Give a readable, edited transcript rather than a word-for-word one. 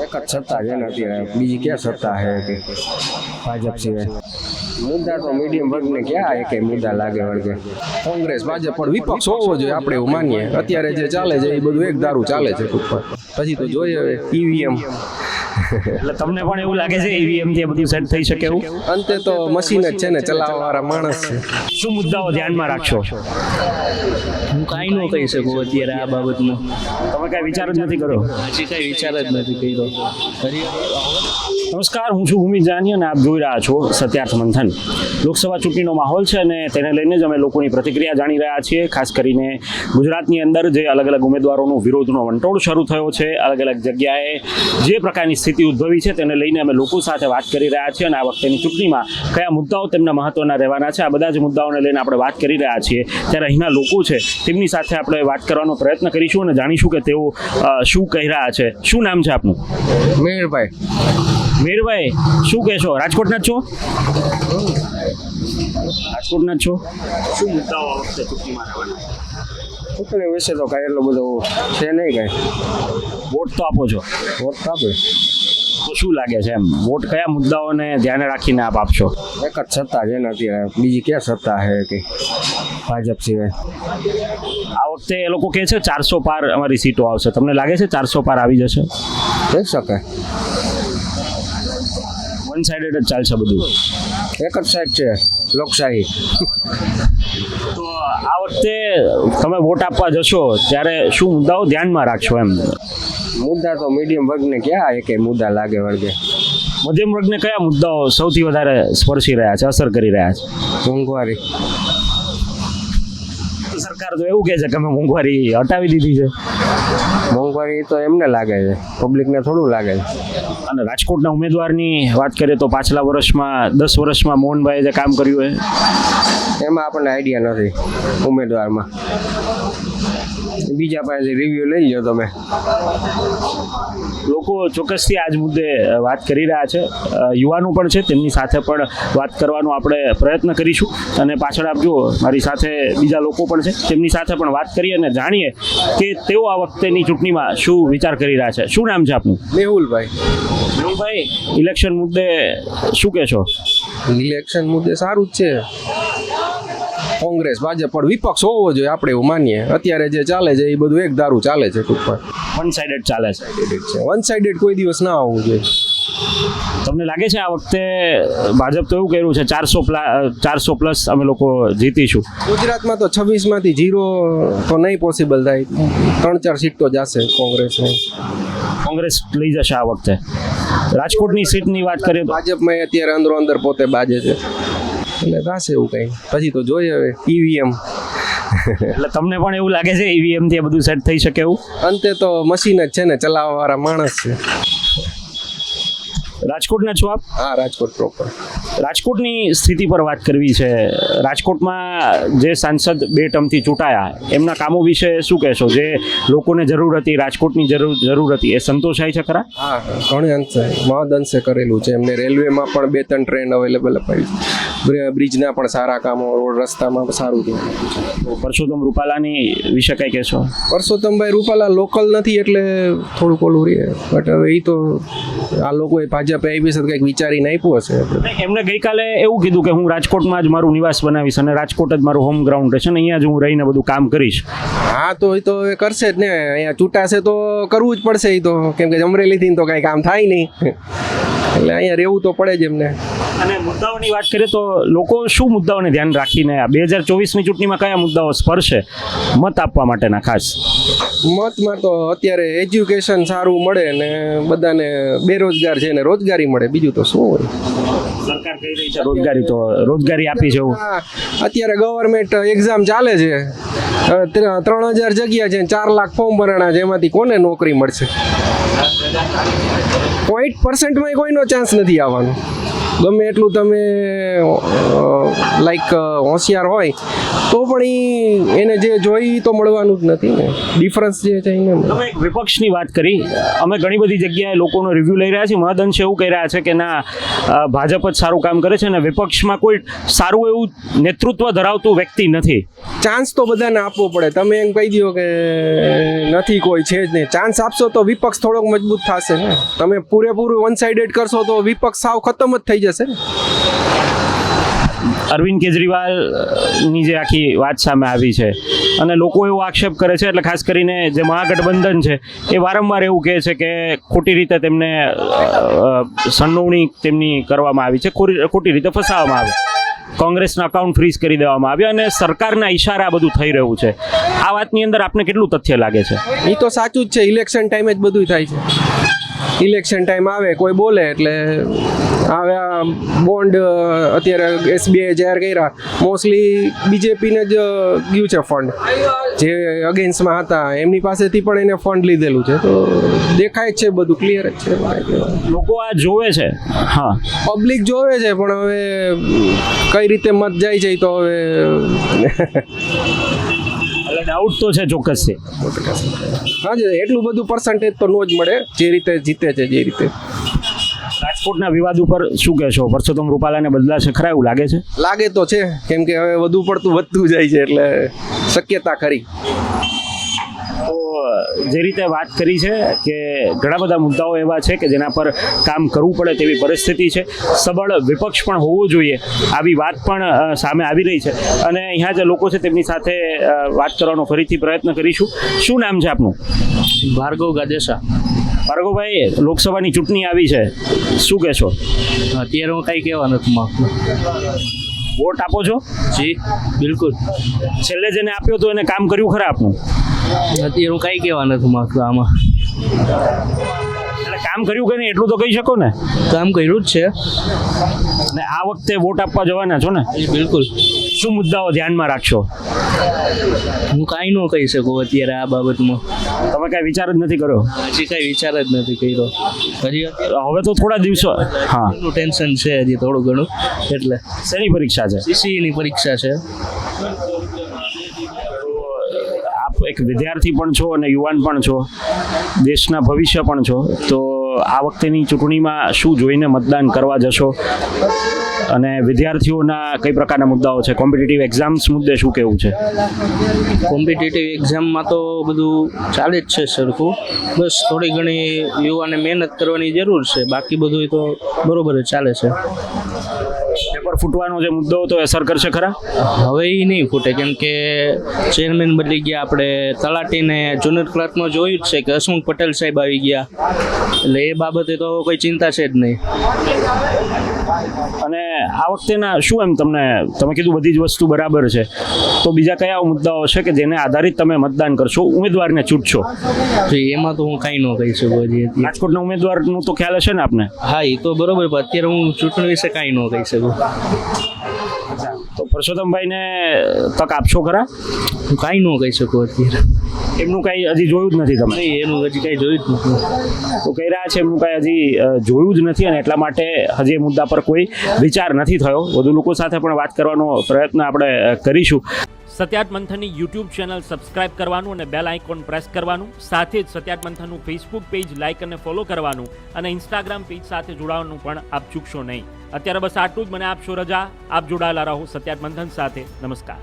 એક જ સત્તા છે ને અત્યારે, બીજી ક્યાં સત્તા છે કે ભાજપ સિવાય? મુદ્દા તો મીડિયમ વર્ગને ક્યાં એક મુદ્દા લાગે વળગે. કોંગ્રેસ ભાજપ પણ વિપક્ષ હોવો જોઈએ, આપણે એવું માનીએ. અત્યારે જે ચાલે છે એ બધું એક દારૂ ચાલે છે ટૂંકમાં. પછી તો જોઈએ હવે ઈવીએમ. એટલે તમને પણ એવું લાગે છે ઈવીએમ થી બધું સેટ થઈ શકે એવું? અંતે તો મશીન જ છે ને, ચલાવવા વાળા માણસ છે. શું મુદ્દાઓ ધ્યાનમાં રાખશો? હું કાંઈ ન કહી શકું અત્યારે આ બાબતમાં. તમે કઈ વિચાર જ નથી કર્યો? હજી કાંઈ વિચાર જ નથી કર્યો. નમસ્કાર, હું છું ભૂમિ જાની અને આપ જોઈ રહ્યા છો સત્યાર્થ મંથન. લોકસભા ચૂંટણીનો માહોલ છે અને તેને લઈને જ અમે લોકોની પ્રતિક્રિયા જાણી રહ્યા છીએ. ખાસ કરીને ગુજરાતની અંદર જે અલગ અલગ ઉમેદવારોનો વિરોધનો વંટોળ શરૂ થયો છે, અલગ અલગ જગ્યાએ જે પ્રકારની સ્થિતિ ઉદ્ભવી છે તેને લઈને અમે લોકો સાથે વાત કરી રહ્યા છીએ અને આ વખતેની ચૂંટણીમાં કયા મુદ્દાઓ તેમના મહત્વના રહેવાના છે, આ બધા જ મુદ્દાઓને લઈને આપણે વાત કરી રહ્યા છીએ. ત્યારે અહીંના લોકો છે તેમની સાથે આપણે વાત કરવાનો પ્રયત્ન કરીશું અને જાણીશું કે તેઓ શું કહી રહ્યા છે. શું નામ છે આપનું? મેયરભાઈ. મેરભાઈ, શું કહેશો? રાજકોટના જ છો? રાજકોટના જ છો? શું મુદ્દાઓ આ વખતે ચૂંટણીમાં રહેવાના? ચૂંટણી વિશે તો કાંઈ એટલું બધું છે નહીં કાંઈ. વોટ તો આપો છો, વોટ આપે. તો શું લાગે છે એમ વોટ કયા મુદ્દાઓને ધ્યાને રાખીને આપ આપશો? એક જ સત્તા છે ને અત્યારે, બીજી ક્યાં સત્તા છે કે ભાજપ સિવાય? આ વખતે એ લોકો કહે છે 400 પાર અમારી સીટો આવશે. તમને લાગે છે 400 પાર આવી જશે? થઈ શકે. વન સાઇડેડ જ ચાલશે બધું? એક જ સાઈડ છે લોકશાહી. તો આ વખતે તમે વોટ આપવા જશો ત્યારે શું મુદ્દાઓ ધ્યાનમાં રાખશો એમ? મુદ્દા તો મીડિયમ વર્ગને ક્યાં એક મુદ્દા લાગે વળગે. મધ્યમ વર્ગને કયા મુદ્દાઓ સૌથી વધારે સ્પર્શી રહ્યા છે, અસર કરી રહ્યા છે? મોંઘવારી. સરકાર તો એવું કહે છે કે અમે મોંઘવારી હટાવી દીધી છે. મોંઘવારી તો એમને લાગે છે, પબ્લિકને થોડું લાગે છે. અને રાજકોટના ઉમેદવારની વાત કરીએ તો પાછલા વર્ષમાં 10 વર્ષમાં મોહનભાઈએ જે કામ કર્યું હોય એમાં આપણને આઈડિયા નથી ઉમેદવારમાં. બીજા પાસે રિવ્યુ લઈ લો તમે. લોકો ચોક્કસથી આ જ મુદ્દે વાત કરી રહ્યા છે. યુવાનો પણ છે, તેમની સાથે પણ વાત કરવાનો આપણે પ્રયત્ન કરીશું. અને પાછળ આપ જુઓ, મારી સાથે બીજા લોકો પણ છે, તેમની સાથે પણ વાત કરીએ અને જાણીએ કે તેઓ આ વખતેની ચૂંટણીમાં શું વિચાર કરી રહ્યા છે. શું નામ છે આપનું? મેહુલભાઈ. મેહુલભાઈ, ઇલેક્શન મુદ્દે શું કહેશો? ઇલેક્શન મુદ્દે સારું જ છે. કોંગ્રેસ ભાજપ પણ વિપક્ષ હોવો જોઈએ, આપણે એવું માનીએ. અત્યારે જે ચાલે છે એ બધું એક દારૂ ચાલે છે ટૂંકમાં. વન સાઇડેડ ચાલે છે. વન સાઇડેડ કોઈ દિવસ ના હોવું જોઈએ. તમને લાગે છે આ વખતે ભાજપ તો એવું કર્યું છે 400 પ્લસ અમે લોકો જીતીશું? ગુજરાતમાં તો 26માંથી 0 તો નહીં પોસિબલ થાય. 3-4 સીટ તો જશે કોંગ્રેસને. કોંગ્રેસ લઈ જશે આ વખતે. રાજકોટની સીટની વાત કરીએ તો ભાજપમાં અત્યારે અંદરો અંદર પોતે બાજે છે, એટલે થશે એવું કંઈ. પછી તો જોઈએ હવે ઈવીએમ. એટલે તમને પણ એવું લાગે છે ઈવીએમ થી બધું સેટ થઈ શકે એવું? અંતે તો મશીન જ છે ને, ચલાવવા વાળા માણસ છે. રાજકોટના છો આપ? હા, રાજકોટ પ્રોપર. રાજકોટની સ્થિતિ પર વાત કરવી છે. રાજકોટમાં જે સાંસદ 2 ટર્મથી ચૂંટાયા એમના કામો વિશે શું કહેશો? જે લોકોને જરૂર હતી, રાજકોટની જરૂર હતી, એ સંતોષાય છે ખરા? હા, ઘણી અંશે મહદ અંશે કરેલું છે એમને. રેલવેમાં પણ 2-3 ટ્રેન અવેલેબલ અપાવી છે. બ્રિજના પણ સારા કામો, રોડ રસ્તામાં પણ સારું છે. પરસોત્તમ રૂપાલાની વિશે કઈ કહેશો? પરસોત્તમભાઈ રૂપાલા લોકલ નથી એટલે થોડુંક ઓલું રહે. બટ હવે એ તો આ લોકોએ ભાજપે આવી છે કંઈક વિચારીને આપ્યું હશે. એમને ગઈકાલે એવું કીધું કે હું રાજકોટમાં જ મારું નિવાસ બનાવીશ અને રાજકોટ જ મારું હોમ ગ્રાઉન્ડ રહેશે અને અહીંયા જ હું રહીને બધું કામ કરીશ. હા, તો એ તો એ કરશે જ ને. અહીંયા ચૂંટાશે તો કરવું જ પડશે. એ તો કેમ કે અમરેલીથી તો કાંઈ કામ થાય નહીં, એટલે અહીંયા રહેવું તો પડે જ એમને. અને મુદ્દાઓની વાત કરીએ તો લોકો શું મુદ્દાઓને ધ્યાન રાખીને 2024ની ચૂંટણીમાં કયા મુદ્દાઓ સ્પર્શે મત આપવા માટેના? ખાસ મતમાં તો અત્યારે એજ્યુકેશન સારું મળે ને બધાને, બેરોજગાર છે ને રોજગારી મળે, બીજું તો શું હોય. સરકાર કહી રહી છે રોજગારી, તો રોજગારી આપી છે એવું? અત્યારે ગવર્મેન્ટ એક્ઝામ ચાલે છે, 3000 જગ્યા છે, 4 લાખ ફોર્મ ભરાણા છે, એમાંથી કોને નોકરી મળશે? 0.% કોઈનો ચાન્સ નથી આવવાનો. ગમે એટલું તમે લાઈક હોશિયાર હોય તો પણ એને જે જોઈ તો મળવાનું જ નથી ને, ડિફરન્સ જે છે એને તમે એક વિપક્ષની વાત કરી, અમે ઘણી બધી જગ્યાએ લોકોનો રિવ્યૂ લઈ રહ્યા છીએ, મહદઅંશે એવું કહી રહ્યા છે કે ના ભાજપ જ સારું કામ કરે છે અને વિપક્ષમાં કોઈ સારું એવું નેતૃત્વ ધરાવતું વ્યક્તિ નથી. ચાન્સ તો બધાને આપવો પડે. તમે એમ કહી દો કે નથી કોઈ છે જ નહીં, ચાન્સ આપશો તો વિપક્ષ થોડોક મજબૂત થશે ને. તમે પૂરેપૂરું વન સાઇડેડ કરશો તો વિપક્ષ સાવ ખતમ જ થઈ જશે ને. અરવિંદ કેજરીવાલની જે આખી વાત સામે આવી છે અને લોકો એવો આક્ષેપ કરે છે, એટલે ખાસ કરીને જે મહાગઠબંધન છે એ વારંવાર એવું કહે છે કે ખોટી રીતે તેમને સંડોવણી તેમની કરવામાં આવી છે, ખોટી રીતે ફસાવવામાં આવી, કોંગ્રેસના અકાઉન્ટ ફ્રીઝ કરી દેવામાં આવ્યા અને સરકારના ઈશારે આ બધું થઈ રહ્યું છે. આ વાતની અંદર આપને કેટલું તથ્ય લાગે છે? એ તો સાચું જ છે. ઇલેક્શન ટાઈમે જ બધું થાય છે. ઇલેક્શન ટાઈમ આવે કોઈ બોલે એટલે હવે આ બોન્ડ અત્યારે SBI જાહેર કર્યા, મોસ્ટલી બીજેપીને જ ગયું છે ફંડ, જે અગેન્સ્ટમાં હતા એમની પાસેથી પણ એને ફંડ લીધેલું છે. તો દેખાય જ છે, બધું ક્લિયર જ છે. લોકો આ જોવે છે, હા, પબ્લિક જોવે છે, પણ હવે કઈ રીતે મત જાય છે તો હવે એટલે ડાઉટ તો છે ચોક્કસ છે. હા જ, એટલું બધું પર્સન્ટેજ તો નો જ મળે જે રીતે જીતે છે. જે રીતે રાજકોટના વિવાદ ઉપર શું કહેશો? પરસોત્તમ રૂપાલાને બદલાશે ખરા એવું લાગે છે? લાગે તો છે, કેમ કે હવે વધુ પડતું વધતું જાય છે એટલે શક્યતા ખરી. તો જે રીતે વાત કરી છે કે ઘણા બધા મુદ્દાઓ એવા છે કે જેના પર કામ કરવું પડે તેવી પરિસ્થિતિ છે, સબળ વિપક્ષ પણ હોવો જોઈએ, આવી વાત પણ સામે આવી રહી છે. અને અહીંયા જે લોકો છે તેમની સાથે વાત કરવાનો ફરીથી પ્રયત્ન કરીશું. શું નામ છે આપનું? ભાર્ગવ ગાદેસા. ભાર્ગવભાઈ, લોકસભાની ચૂંટણી આવી છે, શું કહેશો? અત્યારે હું કાંઈ કહેવા નથી માંગતો. વોટ આપો છો? જી બિલકુલ. છેલ્લે જેને આપ્યો તો એને કામ કર્યું ખરા આપનું? અત્યારે હું કાંઈ કહેવા નથી માંગતો આમાં. એટલે કામ કર્યું કે નહીં એટલું તો કહી શકો ને? કામ કર્યું જ છે. અને આ વખતે વોટ આપવા જવાના છો ને? બિલકુલ. શું મુદ્દાઓ ધ્યાનમાં રાખશો? હું કાંઈ ન કહી શકું અત્યારે આ બાબતમાં. તમે કાંઈ વિચાર જ નથી કર્યો? હજી કાંઈ વિચાર જ નથી કર્યો. હજી હવે તો થોડા દિવસો, હા, એનું ટેન્શન છે હજી થોડું ઘણું. એટલે શેની પરીક્ષા છે? CCEની પરીક્ષા છે. આપ એક વિદ્યાર્થી પણ છો અને યુવાન પણ છો, દેશના ભવિષ્ય પણ છો, તો આ વખતેની ચૂંટણીમાં શું જોઈને મતદાન કરવા જશો અને વિદ્યાર્થીઓના કઈ પ્રકારના મુદ્દાઓ છે? કોમ્પિટિટિવ એક્ઝામ્સ મુદ્દે શું કહેવું છે? કોમ્પિટિટિવ એક્ઝામમાં તો બધું ચાલે જ છે સરખું, બસ થોડી ઘણી યુવાને મહેનત કરવાની જરૂર છે, બાકી બધું તો બરોબર જ ચાલે છે. પેપર ફૂટવાનો જે મુદ્દો હતો એ અસર કરશે ખરા? હવે એ નહીં ફૂટે, કેમ કે ચેરમેન બદલી ગયા, આપણે તલાટીને જુનિયર ક્લાર્કમાં જોયું જ છે કે હસમુખ પટેલ સાહેબ આવી ગયા, એટલે એ બાબતે તો કોઈ ચિંતા છે જ નહીં. અને આ વખતેના શું એમ તમે કીધું બધી જ વસ્તુ બરાબર છે, તો બીજા કયા મુદ્દાઓ છે કે જેને આધારિત તમે મતદાન કરશો, ઉમેદવારને ચૂંટશો? તો એમાં તો હું કાંઈ ન કહી શકું હજી. રાજકોટના ઉમેદવારનું તો ખ્યાલ હશે ને આપને? હા, એ તો બરોબર, પણ અત્યારે હું ચૂંટણી વિશે કાંઈ ન કહી શકું. તો પરસોત્તમભાઈને તક આપશો ખરા? હું કાંઈ ન કહી શકું અત્યારે. એમનું કાંઈ હજી જોયું જ નથી તમે? નહીં, એનું હજી કાંઈ જોયું જ નથી. તો કહી રહ્યા છે એમનું કાંઈ હજી જોયું જ નથી અને એટલા માટે હજી એ મુદ્દા પર કોઈ વિચાર નથી થયો. વધુ લોકો સાથે પણ વાત કરવાનો પ્રયત્ન આપણે કરીશું. સત્યાર્થ મંથનની યુટ્યુબ ચેનલ સબસ્ક્રાઇબ કરવાનું અને બેલ આઇકોન પ્રેસ કરવાનું, સાથે જ સત્યાર્થ મંથનનું ફેસબુક પેજ લાઇક અને ફોલો કરવાનું અને ઇન્સ્ટાગ્રામ પેજ સાથે જોડાવાનું પણ આપ ચૂકશો નહીં. અત્યારે બસ આટલું જ. મને આપશો રજા. આપ જોડાયેલા રહો સત્યાર્થ મંથન સાથે. નમસ્કાર.